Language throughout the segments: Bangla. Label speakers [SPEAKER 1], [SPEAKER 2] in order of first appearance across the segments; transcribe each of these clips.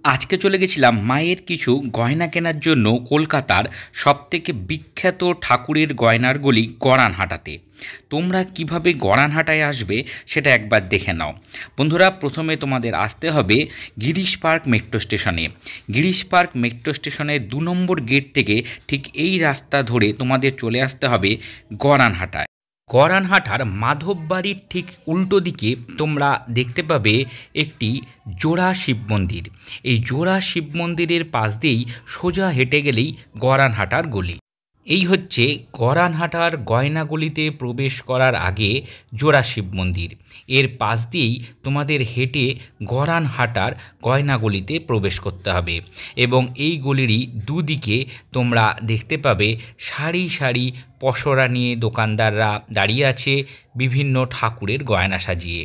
[SPEAKER 1] আজকে চলে গেছিলাম মায়ের কিছু গয়না কেনার জন্য কলকাতার সবথেকে বিখ্যাত ঠাকুরের গয়নার গলি গড়ানহাটাতে। তোমরা কিভাবে গড়ানহাটায় আসবে সেটা একবার দেখে নাও। বন্ধুরা, প্রথমে তোমাদের আসতে হবে গিরিশ পার্ক মেট্রো স্টেশনে। গিরিশ পার্ক মেট্রো স্টেশনের 2 নম্বর গেট থেকে ঠিক এই রাস্তা ধরে তোমাদের চলে আসতে হবে গড়ানহাটায়। গড়ানহাটার মাধববাড়ির ঠিক উল্টো দিকে তোমরা দেখতে পাবে একটি জোড়া শিব মন্দির। এই জোড়া শিব মন্দিরের পাশ দিয়েই সোজা হেঁটে গেলেই গড়ানহাটার গলি। এই হচ্ছে গড়ানহাটার গয়নাগলিতে প্রবেশ করার আগে জোড়া শিব মন্দির। এর পাশ দিয়েই তোমাদের হেঁটে গড়ানহাটার গয়নাগলিতে প্রবেশ করতে হবে এবং এই গলিরই দুদিকে তোমরা দেখতে পাবে সারি সারি পসরা নিয়ে দোকানদাররা দাঁড়িয়ে আছে বিভিন্ন ঠাকুরের গয়না সাজিয়ে।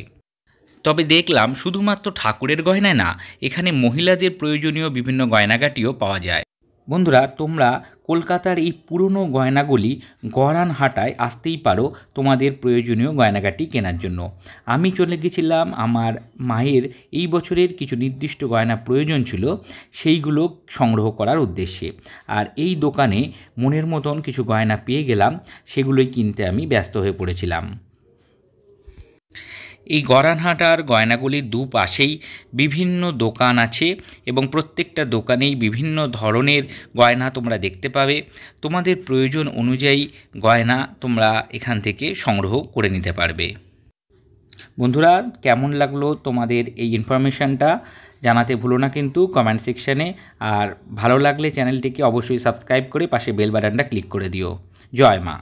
[SPEAKER 1] তবে দেখলাম শুধুমাত্র ঠাকুরের গয়নায় না, এখানে মহিলাদের প্রয়োজনীয় বিভিন্ন গয়নাগাটিও পাওয়া যায়। বন্ধুরা, তোমরা কলকাতার এই পুরনো গয়নাগুলি গড়ানহাটায় আসতেই পারো তোমাদের প্রয়োজনীয় গয়নাগাটি কেনার জন্য। আমি চলে গেছিলাম আমার মায়ের এই বছরের কিছু নির্দিষ্ট গয়না প্রয়োজন ছিল, সেইগুলো সংগ্রহ করার উদ্দেশ্যে। আর এই দোকানে মনের মতন কিছু গয়না পেয়ে গেলাম, সেগুলোই কিনতে আমি ব্যস্ত হয়ে পড়েছিলাম। এই গড়ানহাটার গয়নাগুলির দুপাশেই বিভিন্ন দোকান আছে এবং প্রত্যেকটা দোকানেই বিভিন্ন ধরনের গয়না তোমরা দেখতে পাবে। তোমাদের প্রয়োজন অনুযায়ী গয়না তোমরা এখান থেকে সংগ্রহ করে নিতে পারবে। বন্ধুরা, কেমন লাগলো তোমাদের এই ইনফরমেশানটা জানাতে ভুলো না কিন্তু কমেন্ট সেকশানে। আর ভালো লাগলে চ্যানেলটিকে অবশ্যই সাবস্ক্রাইব করে পাশে বেল বাটনটা ক্লিক করে দিও। জয় মা।